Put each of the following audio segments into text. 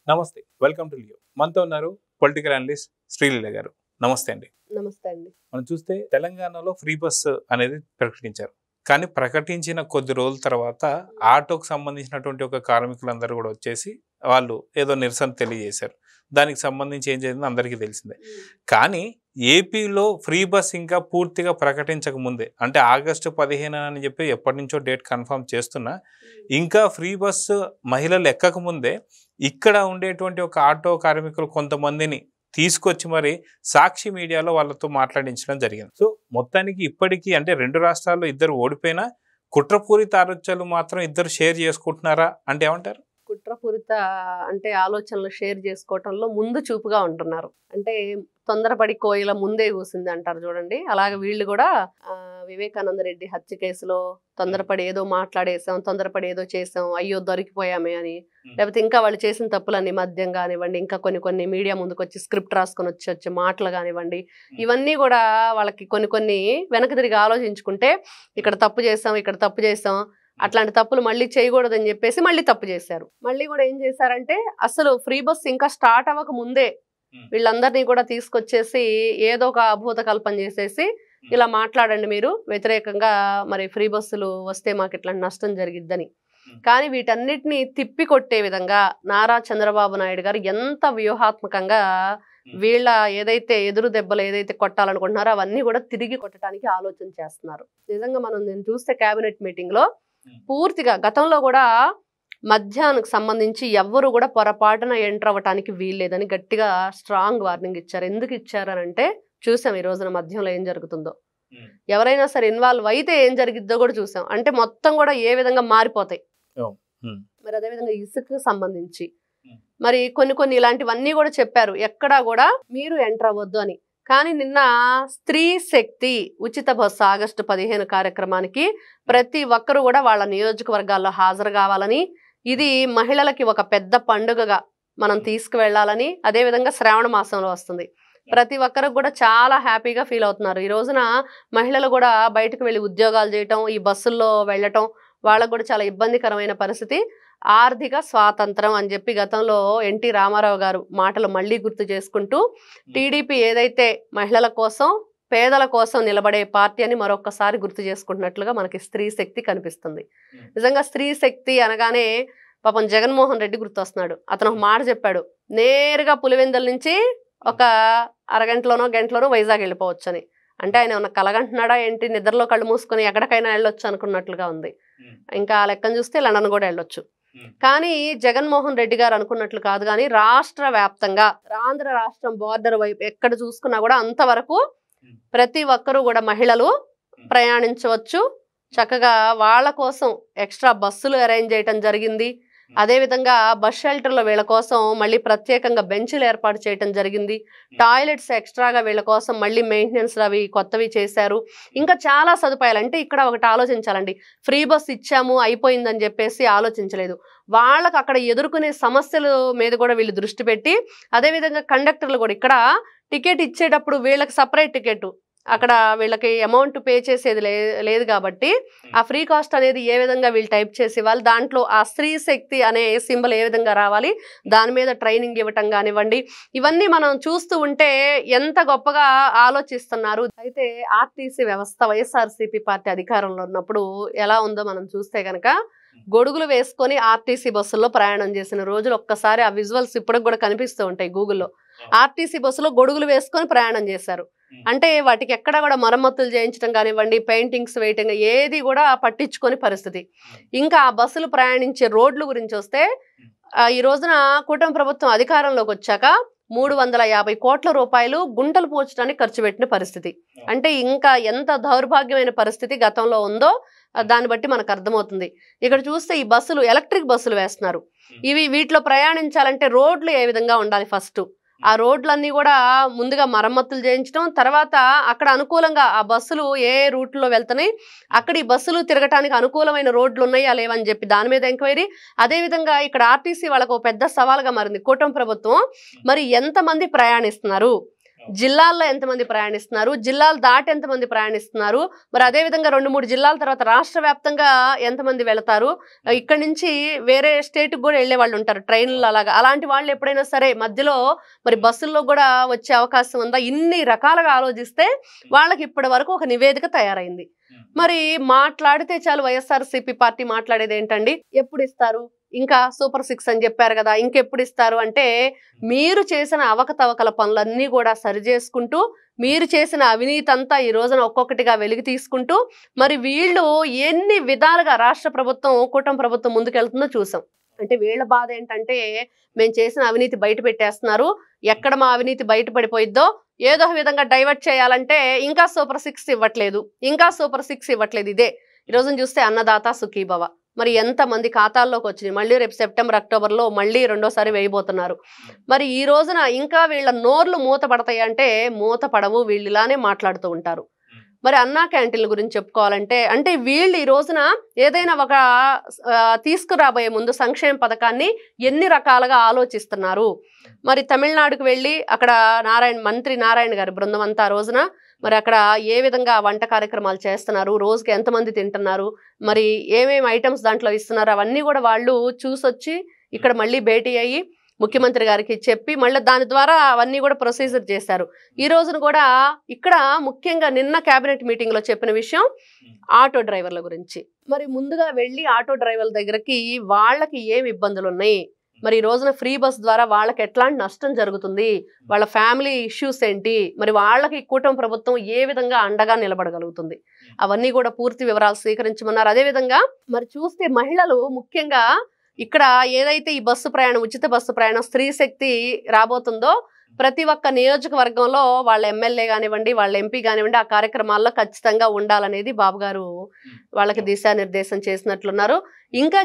నమస్తే, welcome to Leo. మనతో ఉన్నారు పొలిటికల్ అనలిస్ట్ శ్రీలీల గారు. నమస్తే అండి. నమస్తే అండి. మనం చూస్తే తెలంగాణలో ఫ్రీ బస్ అనేది ప్రకటించారు. కానీ ప్రకటించిన కొద్ది రోజుల తర్వాత ఆటోకు సంబంధించినటువంటి ఒక కార్మికులందరూ కూడా వచ్చేసి వాళ్ళు ఏదో నిరసన తెలియజేశారు. దానికి సంబంధించి ఏం జరిగిందో అందరికీ తెలిసిందే. కానీ ఏపీలో ఫ్రీ బస్ ఇంకా పూర్తిగా ప్రకటించక ముందే, అంటే ఆగస్టు 15 అని చెప్పి ఎప్పటి నుంచో డేట్ కన్ఫర్మ్ చేస్తున్నా, ఇంకా ఫ్రీ బస్సు మహిళలు ఎక్కక ముందే ఇక్కడ ఉండేటువంటి ఒక ఆటో కార్మికులు కొంతమందిని తీసుకొచ్చి మరి సాక్షి మీడియాలో వాళ్ళతో మాట్లాడించడం జరిగింది. సో మొత్తానికి ఇప్పటికీ అంటే రెండు రాష్ట్రాల్లో ఇద్దరు ఓడిపోయినా కుట్రపూరిత ఆలోచనలు మాత్రం ఇద్దరు షేర్ చేసుకుంటున్నారా అంటే ఏమంటారు? కుట్రపూరిత అంటే ఆలోచనలు షేర్ చేసుకోవటంలో ముందు చూపుగా ఉంటున్నారు. అంటే తొందరపడి కోయిల ముందే కూసింది అంటారు చూడండి. అలాగే వీళ్ళు కూడా వివేకానంద రెడ్డి హత్య కేసులో తొందరపడి ఏదో మాట్లాడేసాం, తొందరపడి ఏదో చేసాం, అయ్యో దొరికిపోయామే అని, లేకపోతే ఇంకా వాళ్ళు చేసిన తప్పులన్నీ మద్యం కానివ్వండి, ఇంకా కొన్ని మీడియా ముందుకు వచ్చి స్క్రిప్ట్ రాసుకొని వచ్చే మాటలు కానివ్వండి, ఇవన్నీ కూడా వాళ్ళకి కొన్ని వెనక తిరిగి ఆలోచించుకుంటే ఇక్కడ తప్పు చేసాం, ఇక్కడ తప్పు చేసాం, అట్లాంటి తప్పులు మళ్ళీ చేయకూడదని చెప్పేసి మళ్ళీ తప్పు చేశారు. మళ్ళీ కూడా ఏం చేశారంటే అసలు ఫ్రీ బస్ ఇంకా స్టార్ట్ అవ్వక ముందే వీళ్ళందరినీ కూడా తీసుకొచ్చేసి ఏదో ఒక అభూత కల్పన చేసేసి ఇలా మాట్లాడండి మీరు వ్యతిరేకంగా, మరి ఫ్రీ బస్సులు వస్తే మాకు ఇట్లాంటి నష్టం జరిగిద్దని. కానీ వీటన్నిటిని తిప్పి కొట్టే విధంగా నారా చంద్రబాబు నాయుడు గారు ఎంత వ్యూహాత్మకంగా వీళ్ళ ఏదైతే ఎదురు దెబ్బలు ఏదైతే కొట్టాలనుకుంటున్నారో అవన్నీ కూడా తిరిగి కొట్టడానికి ఆలోచన చేస్తున్నారు. నిజంగా నేను చూస్తే కేబినెట్ మీటింగ్ లో పూర్తిగా గతంలో కూడా మద్యానికి సంబంధించి ఎవ్వరు కూడా పొరపాటున ఎంటర్ అవ్వటానికి వీల్లేదని గట్టిగా స్ట్రాంగ్ వార్నింగ్ ఇచ్చారు. ఎందుకు ఇచ్చారనంటే చూసాం ఈ రోజున మద్యంలో ఏం జరుగుతుందో, ఎవరైనా సరే ఇన్వాల్వ్ అయితే ఏం జరిగిద్దో కూడా చూసాం. అంటే మొత్తం కూడా ఏ విధంగా మారిపోతాయి. మరి అదేవిధంగా ఇసుకకు సంబంధించి మరి కొన్ని ఇలాంటివన్నీ కూడా చెప్పారు, ఎక్కడా కూడా మీరు ఎంటర్ అవ్వద్దు అని. కానీ నిన్న స్త్రీ శక్తి ఉచిత బస్సు ఆగస్టు 15 కార్యక్రమానికి ప్రతి ఒక్కరు కూడా వాళ్ళ నియోజకవర్గాల్లో హాజరు కావాలని, ఇది మహిళలకి ఒక పెద్ద పండుగగా మనం తీసుకువెళ్లాలని, అదేవిధంగా శ్రావణ మాసంలో వస్తుంది, ప్రతి ఒక్కరు కూడా చాలా హ్యాపీగా ఫీల్ అవుతున్నారు. ఈ రోజున మహిళలు కూడా బయటకు వెళ్ళి ఉద్యోగాలు చేయటం, ఈ బస్సుల్లో వెళ్ళటం వాళ్ళకు కూడా చాలా ఇబ్బందికరమైన పరిస్థితి. ఆర్థిక స్వాతంత్రం అని చెప్పి గతంలో ఎన్టీ రామారావు గారు మాటలు మళ్ళీ గుర్తు చేసుకుంటూ టీడీపీ ఏదైతే మహిళల కోసం పేదల కోసం నిలబడే పార్టీ అని మరొకసారి గుర్తు చేసుకుంటున్నట్లుగా మనకి స్త్రీ శక్తి కనిపిస్తుంది. నిజంగా స్త్రీ శక్తి అనగానే పాపం జగన్మోహన్ రెడ్డి గుర్తొస్తున్నాడు. అతను ఒక మాట చెప్పాడు, నేరుగా పులివెందుల నుంచి ఒక అరగంటలోనో గంటలోనో వైజాగ్ వెళ్ళిపోవచ్చు అని. అంటే ఆయన ఏమన్నా కలగంటున్నాడా ఏంటి, నిద్రలో కళ్ళు మూసుకొని ఎక్కడికైనా వెళ్ళొచ్చు అనుకున్నట్లుగా ఉంది. ఇంకా ఆ లెక్కను చూస్తే లండన్ కూడా వెళ్ళొచ్చు. కానీ జగన్మోహన్ రెడ్డి గారు అనుకున్నట్లు కాదు. కానీ రాష్ట్ర వ్యాప్తంగా ఆంధ్ర రాష్ట్రం బోర్డర్ వైపు ఎక్కడ చూసుకున్నా కూడా అంతవరకు ప్రతి ఒక్కరూ కూడా మహిళలు ప్రయాణించవచ్చు. చక్కగా వాళ్ళ కోసం ఎక్స్ట్రా బస్సులు అరేంజ్ చేయటం జరిగింది. అదేవిధంగా బస్ షెల్టర్లో వీళ్ళ కోసం మళ్ళీ ప్రత్యేకంగా బెంచ్లు ఏర్పాటు చేయటం జరిగింది. టాయిలెట్స్ ఎక్స్ట్రాగా వీళ్ళ కోసం మళ్ళీ మెయింటెనెన్స్ అవి కొత్తవి చేశారు. ఇంకా చాలా సదుపాయాలు. అంటే ఇక్కడ ఒకటి ఆలోచించాలండి, ఫ్రీ బస్ ఇచ్చాము అయిపోయిందని చెప్పేసి ఆలోచించలేదు. వాళ్ళకు అక్కడ ఎదుర్కొనే సమస్యల మీద కూడా వీళ్ళు దృష్టి పెట్టి, అదేవిధంగా కండక్టర్లు కూడా ఇక్కడ టికెట్ ఇచ్చేటప్పుడు వీళ్ళకి సపరేట్ టికెట్, అక్కడ వీళ్ళకి అమౌంట్ పే చేసేది లేదు కాబట్టి ఆ ఫ్రీ కాస్ట్ అనేది ఏ విధంగా వీళ్ళు టైప్ చేసి ఇవ్వాలి, దాంట్లో ఆ స్త్రీ శక్తి అనే సింబల్ ఏ విధంగా రావాలి, దాని మీద ట్రైనింగ్ ఇవ్వటం కానివ్వండి, ఇవన్నీ మనం చూస్తూ ఉంటే ఎంత గొప్పగా ఆలోచిస్తున్నారు. అయితే ఆర్టీసీ వ్యవస్థ వైఎస్ఆర్సీపీ పార్టీ అధికారంలో ఉన్నప్పుడు ఎలా ఉందో మనం చూస్తే కనుక, గొడుగులు వేసుకొని ఆర్టీసీ బస్సుల్లో ప్రయాణం చేసిన రోజులు ఒక్కసారి ఆ విజువల్స్ ఇప్పటికి కూడా కనిపిస్తూ ఉంటాయి గూగుల్లో. ఆర్టీసీ బస్సులో గొడుగులు వేసుకొని ప్రయాణం చేశారు. అంటే వాటికి ఎక్కడ కూడా మరమ్మతులు చేయించడం కానివ్వండి, పెయింటింగ్స్ వేయటం ఏది కూడా పట్టించుకొని పరిస్థితి. ఇంకా ఆ బస్సులు ప్రయాణించే రోడ్ల గురించి వస్తే, ఈ రోజున కూటమి ప్రభుత్వం అధికారంలోకి వచ్చాక 350 కోట్ల రూపాయలు గుంటలు పూడ్చడానికి ఖర్చు పెట్టిన పరిస్థితి. అంటే ఇంకా ఎంత దౌర్భాగ్యమైన పరిస్థితి గతంలో ఉందో దాన్ని బట్టి మనకు అర్థమవుతుంది. ఇక్కడ చూస్తే ఈ బస్సులు ఎలక్ట్రిక్ బస్సులు వేస్తున్నారు. వీటిలో ప్రయాణించాలంటే రోడ్లు ఏ విధంగా ఉండాలి, ఫస్ట్ ఆ రోడ్లన్నీ కూడా ముందుగా మరమ్మతులు చేయించడం, తర్వాత అక్కడ అనుకూలంగా ఆ బస్సులు ఏ రూట్లో వెళ్తున్నాయి, అక్కడ ఈ బస్సులు తిరగటానికి అనుకూలమైన రోడ్లు ఉన్నాయా లేవని చెప్పి దాని మీద ఎంక్వైరీ. అదేవిధంగా ఇక్కడ ఆర్టీసీ వాళ్ళకు పెద్ద సవాల్గా మారింది. కూటమి ప్రభుత్వం మరి ఎంతమంది ప్రయాణిస్తున్నారు, జిల్లాల్లో ఎంతమంది ప్రయాణిస్తున్నారు, జిల్లాలు దాటి ఎంతమంది ప్రయాణిస్తున్నారు, మరి అదేవిధంగా 2-3 జిల్లాల తర్వాత రాష్ట్ర వ్యాప్తంగా ఎంతమంది వెళతారు, ఇక్కడ నుంచి వేరే స్టేట్కి కూడా వెళ్ళే వాళ్ళు ఉంటారు ట్రైన్లు అలాంటి వాళ్ళు ఎప్పుడైనా సరే మధ్యలో మరి బస్సుల్లో కూడా వచ్చే అవకాశం ఉందా, ఇన్ని రకాలుగా ఆలోచిస్తే వాళ్ళకి ఇప్పటి వరకు ఒక నివేదిక తయారైంది. మరి మాట్లాడితే చాలు వైఎస్ఆర్సీపీ పార్టీ మాట్లాడేది ఏంటండి, ఎప్పుడు ఇస్తారు, ఇంకా సూపర్ 6 అని చెప్పారు కదా, ఇంకెప్పుడు ఇస్తారు అంటే మీరు చేసిన అవకతవకల పనులన్నీ కూడా సరిచేసుకుంటూ మీరు చేసిన అవినీతి అంతా ఈ రోజున ఒక్కొక్కటిగా వెలికి తీసుకుంటూ మరి వీళ్ళు ఎన్ని విధాలుగా రాష్ట్ర ప్రభుత్వం కూటమి ప్రభుత్వం ముందుకెళ్తుందో చూసాం. అంటే వీళ్ళ బాధ ఏంటంటే మేము చేసిన అవినీతి బయట పెట్టేస్తున్నారు, ఎక్కడ మా అవినీతి బయటపడిపోయిద్దో ఏదో ఒక విధంగా డైవర్ట్ చేయాలంటే ఇంకా సూపర్ 6 ఇవ్వట్లేదు, ఇంకా సూపర్ 6 ఇవ్వట్లేదు. ఇదే ఈరోజు చూస్తే అన్నదాత సుఖీభవ మరి ఎంతమంది ఖాతాల్లోకి వచ్చినాయి, మళ్ళీ రేపు సెప్టెంబర్ అక్టోబర్లో మళ్ళీ రెండోసారి వేయబోతున్నారు. మరి ఈ రోజున ఇంకా వీళ్ళ నోర్లు మూత పడతాయి అంటే మూత పడవు, వీళ్ళు ఇలానే మాట్లాడుతూ ఉంటారు. మరి అన్నా క్యాంటీన్ల గురించి చెప్పుకోవాలంటే అంటే వీళ్ళు ఈ రోజున ఏదైనా ఒక తీసుకురాబోయే ముందు సంక్షేమ పథకాన్ని ఎన్ని రకాలుగా ఆలోచిస్తున్నారు. మరి తమిళనాడుకు వెళ్ళి అక్కడ మంత్రి నారాయణ గారి బృందం అంతా రోజున మరి అక్కడ ఏ విధంగా వంట కార్యక్రమాలు చేస్తున్నారు, రోజుకి ఎంతమంది తింటున్నారు, మరి ఏమేమి ఐటమ్స్ దాంట్లో ఇస్తున్నారు, అవన్నీ కూడా వాళ్ళు చూసొచ్చి ఇక్కడ మళ్ళీ భేటీ అయ్యి ముఖ్యమంత్రి గారికి చెప్పి మళ్ళీ దాని ద్వారా అవన్నీ కూడా ప్రొసీజర్ చేశారు. ఈ రోజున కూడా ఇక్కడ ముఖ్యంగా నిన్న కేబినెట్ మీటింగ్ లో చెప్పిన విషయం ఆటో డ్రైవర్ల గురించి. మరి ముందుగా వెళ్ళి ఆటో డ్రైవర్ల దగ్గరికి వాళ్ళకి ఏమి ఇబ్బందులు ఉన్నాయి, మరి ఈ రోజున ఫ్రీ బస్ ద్వారా వాళ్ళకి ఎట్లాంటి నష్టం జరుగుతుంది, వాళ్ళ ఫ్యామిలీ ఇష్యూస్ ఏంటి, మరి వాళ్ళకి కూటమి ప్రభుత్వం ఏ విధంగా అండగా నిలబడగలుగుతుంది, అవన్నీ కూడా పూర్తి వివరాలు స్వీకరించమన్నారు. అదేవిధంగా మరి చూస్తే మహిళలు ముఖ్యంగా ఇక్కడ ఏదైతే ఈ బస్సు ప్రయాణం ఉచిత బస్సు ప్రయాణం స్త్రీ శక్తి రాబోతుందో ప్రతి ఒక్క నియోజకవర్గంలో వాళ్ళ ఎమ్మెల్యే కానివ్వండి వాళ్ళ ఎంపీ కానివ్వండి ఆ కార్యక్రమాల్లో ఖచ్చితంగా ఉండాలనేది బాబు గారు వాళ్ళకి దిశానిర్దేశం చేసినట్లున్నారు. ఇంకా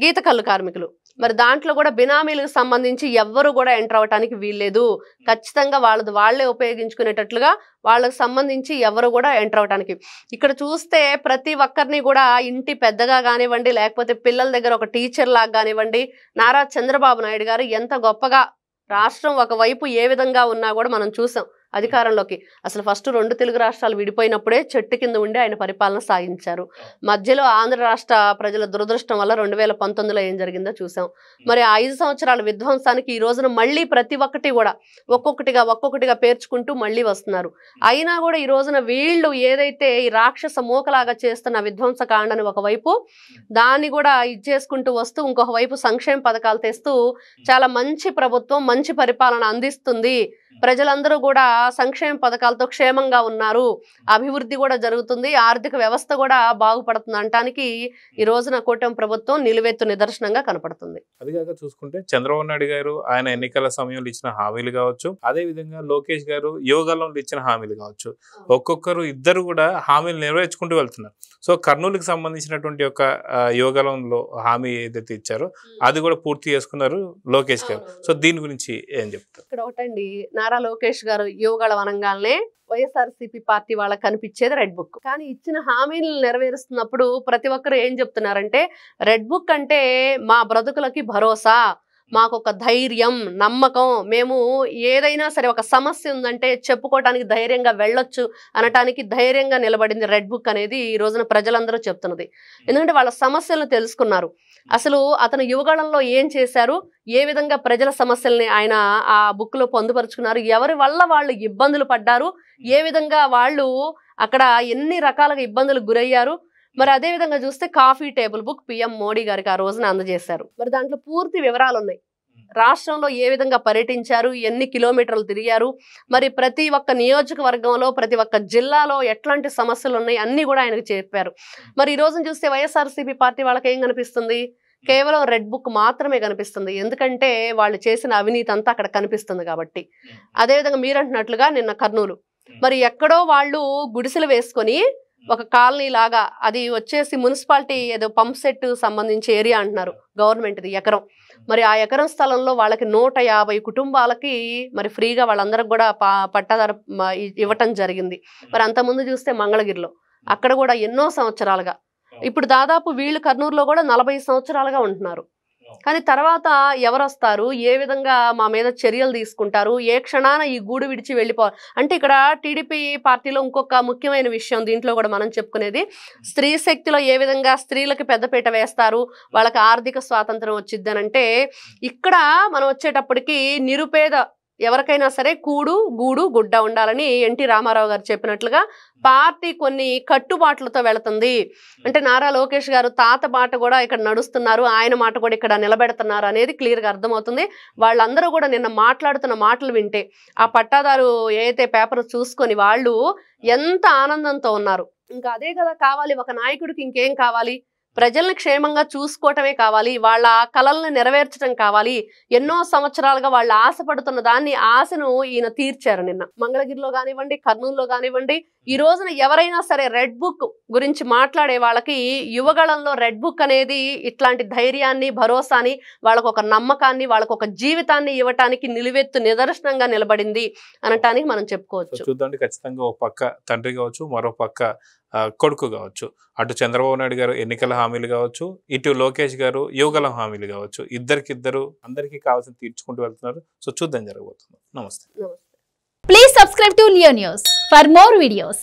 గీత కళ్ళు కార్మికులు మరి దాంట్లో కూడా బినామీలకు సంబంధించి ఎవ్వరు కూడా ఎంటర్ అవడానికి వీల్లేదు, ఖచ్చితంగా వాళ్ళే ఉపయోగించుకునేటట్లుగా వాళ్ళకి సంబంధించి ఎవరు కూడా ఎంటర్ అవడానికి. ఇక్కడ చూస్తే ప్రతి ఒక్కరిని కూడా ఇంటి పెద్దగా కానివ్వండి లేకపోతే పిల్లల దగ్గర ఒక టీచర్ లాగా కానివ్వండి నారా చంద్రబాబు నాయుడు గారు ఎంత గొప్పగా రాష్ట్రం ఒకవైపు ఏ విధంగా ఉన్నా కూడా మనం చూసాం అధికారంలోకి. అసలు ఫస్ట్ 2 తెలుగు రాష్ట్రాలు విడిపోయినప్పుడే చెట్టు కింద ఉండి ఆయన పరిపాలన సాగించారు. మధ్యలో ఆంధ్ర రాష్ట్ర ప్రజల దురదృష్టం వల్ల 2019లో ఏం జరిగిందో చూసాం. మరి 5 సంవత్సరాల విధ్వంసానికి ఈ రోజున మళ్ళీ ప్రతి ఒక్కటి కూడా ఒక్కొక్కటిగా పేర్చుకుంటూ మళ్ళీ వస్తున్నారు. అయినా కూడా ఈ రోజున వీళ్ళు ఏదైతే ఈ రాక్షస మూకలాగా చేస్తున్న విధ్వంస కాండని ఒకవైపు దాన్ని కూడా ఇచ్చేసుకుంటూ వస్తూ ఇంకొక వైపు సంక్షేమ పథకాలు తెస్తూ చాలా మంచి ప్రభుత్వం మంచి పరిపాలన అందిస్తుంది, ప్రజలందరూ కూడా సంక్షేమ పథకాలతో క్షేమంగా ఉన్నారు, అభివృద్ధి కూడా జరుగుతుంది, ఆర్థిక వ్యవస్థ కూడా బాగుపడుతుంది అనటానికి ఈ రోజున కూటమి ప్రభుత్వం నిలువెత్తు నిదర్శనంగా కనపడుతుంది. అదిగాక చూసుకుంటే చంద్రబాబు నాయుడు గారు ఆయన ఎన్నికల సమయంలో ఇచ్చిన హామీలు కావచ్చు, అదే విధంగా లోకేష్ గారు యోగాలో ఇచ్చిన హామీలు కావచ్చు, ఒక్కొక్కరు ఇద్దరు కూడా హామీలు నెరవేర్చుకుంటూ వెళ్తున్నారు. సో కర్నూలుకి సంబంధించినటువంటి ఒక యోగాలంలో హామీ ఏదైతే ఇచ్చారో అది కూడా పూర్తి చేసుకున్నారు లోకేష్ గారు. సో దీని గురించి ఏం చెప్తారు? ఇక్కడ ఒకటండి, నారా లోకేష్ గారు యోగాల వనంగానే వైఎస్ఆర్సీపీ పార్టీ వాళ్ళకి కనిపించేది రెడ్ బుక్. కానీ ఇచ్చిన హామీలను నెరవేరుస్తున్నప్పుడు ప్రతి ఒక్కరు ఏం చెప్తున్నారంటే రెడ్ బుక్ అంటే మా బ్రతుకులకి భరోసా, మాకు ఒక ధైర్యం నమ్మకం, మేము ఏదైనా సరే ఒక సమస్య ఉందంటే చెప్పుకోవటానికి ధైర్యంగా వెళ్ళొచ్చు అనటానికి ధైర్యంగా నిలబడింది రెడ్ బుక్ అనేది ఈ రోజున ప్రజలందరూ చెప్తున్నది. ఎందుకంటే వాళ్ళ సమస్యలను తెలుసుకున్నారు, అసలు అతను యువగళంలో ఏం చేశారు, ఏ విధంగా ప్రజల సమస్యల్ని ఆయన ఆ బుక్ లో పొందుపరుచుకున్నారు, ఎవరి వల్ల వాళ్ళు ఇబ్బందులు పడ్డారు, ఏ విధంగా వాళ్ళు అక్కడ ఎన్ని రకాలుగా ఇబ్బందులకు గురయ్యారు. మరి అదే విధంగా చూస్తే coffee table book PM Modi గారికి ఆ రోజున అందజేశారు. మరి దాంట్లో పూర్తి వివరాలు ఉన్నాయి, రాష్ట్రంలో ఏ విధంగా పర్యటించారు, ఎన్ని కిలోమీటర్లు తిరిగారు, మరి ప్రతి ఒక్క నియోజకవర్గంలో ప్రతి ఒక్క జిల్లాలో ఎట్లాంటి సమస్యలు ఉన్నాయి అన్ని కూడా ఆయనకు చెప్పారు. మరి ఈ రోజున చూస్తే వైఎస్ఆర్సీపీ పార్టీ వాళ్ళకి ఏం కనిపిస్తుంది, కేవలం రెడ్ బుక్ మాత్రమే కనిపిస్తుంది. ఎందుకంటే వాళ్ళు చేసిన అవినీతి అంతా అక్కడ కనిపిస్తుంది కాబట్టి. అదేవిధంగా మీరు అంటున్నట్లుగా నిన్న కర్నూలు మరి ఎక్కడో వాళ్ళు గుడిసెలు వేసుకొని ఒక కాలనీ లాగా, అది వచ్చేసి మున్సిపాలిటీ ఏదో పంప్ సెట్ సంబంధించి ఏరియా అంటున్నారు గవర్నమెంట్ది ఎకరం. మరి ఆ ఎకరం స్థలంలో వాళ్ళకి 150 కుటుంబాలకి మరి ఫ్రీగా వాళ్ళందరికి కూడా పట్టాదారు ఇవ్వటం జరిగింది. మరి అంతకుముందు చూస్తే మంగళగిరిలో అక్కడ కూడా ఎన్నో సంవత్సరాలుగా, ఇప్పుడు దాదాపు వీళ్ళు కర్నూలులో కూడా 40 సంవత్సరాలుగా ఉంటున్నారు. కానీ తర్వాత ఎవరు వస్తారు, ఏ విధంగా మా మీద చర్యలు తీసుకుంటారు, ఏ క్షణాన ఈ గూడు విడిచి వెళ్ళిపోవాలి అంటే ఇక్కడ టీడీపీ పార్టీలో ఇంకొక ముఖ్యమైన విషయం దీంట్లో కూడా మనం చెప్పుకునేది, స్త్రీ శక్తిలో ఏ విధంగా స్త్రీలకు పెద్దపీట వేస్తారు, వాళ్ళకి ఆర్థిక స్వాతంత్రం వచ్చిద్దానంటే ఇక్కడ మనం వచ్చేటప్పటికి నిరుపేద ఎవరికైనా సరే కూడు గూడు గుడ్డ ఉండాలని ఎన్టీ రామారావు గారు చెప్పినట్లుగా పార్టీ కొన్ని కట్టుబాట్లతో వెళుతుంది. అంటే నారా లోకేష్ గారు తాత మాట కూడా ఇక్కడ నడుస్తున్నారు, ఆయన మాట కూడా ఇక్కడ నిలబెడుతున్నారు అనేది క్లియర్గా అర్థమవుతుంది. వాళ్ళందరూ కూడా నిన్న మాట్లాడుతున్న మాటలు వింటే ఆ పట్టాదారు ఏదైతే పేపర్ చూసుకొని వాళ్ళు ఎంత ఆనందంతో ఉన్నారు. ఇంకా అదే కదా కావాలి ఒక నాయకుడికి, ఇంకేం కావాలి, ప్రజల్ని క్షేమంగా చూసుకోవటమే కావాలి, వాళ్ళ కలల్ని నెరవేర్చడం కావాలి. ఎన్నో సంవత్సరాలుగా వాళ్ళు ఆశపడుతున్న దాన్ని ఆశను ఈయన తీర్చారు. నిన్న మంగళగిరిలో కానివ్వండి, కర్నూలులో కానివ్వండి, ఈ రోజున ఎవరైనా సరే రెడ్ బుక్ గురించి మాట్లాడే వాళ్ళకి యువగళంలో రెడ్ బుక్ అనేది ఇట్లాంటి ధైర్యాన్ని, భరోసాని, వాళ్ళకు ఒక నమ్మకాన్ని, వాళ్ళకు ఒక జీవితాన్ని ఇవ్వటానికి నిలువెత్తు నిదర్శనంగా నిలబడింది అనటానికి మనం చెప్పుకోవచ్చు. చూద్దాం, ఖచ్చితంగా ఒక పక్క తండ్రి కావచ్చు, మరో పక్క కొడుకు కావచ్చు, అటు చంద్రబాబు నాయుడు గారు ఎన్నికల హామీలు కావచ్చు, ఇటు లోకేష్ గారు యువగలం హామీలు కావచ్చు, ఇద్దరికిద్దరు అందరికీ కావాల్సిన తీర్చుకుంటూ వెళ్తున్నారు. సో చూద్దాం జరగబోతుంది. నమస్తే. Please subscribe to Leo News for more videos.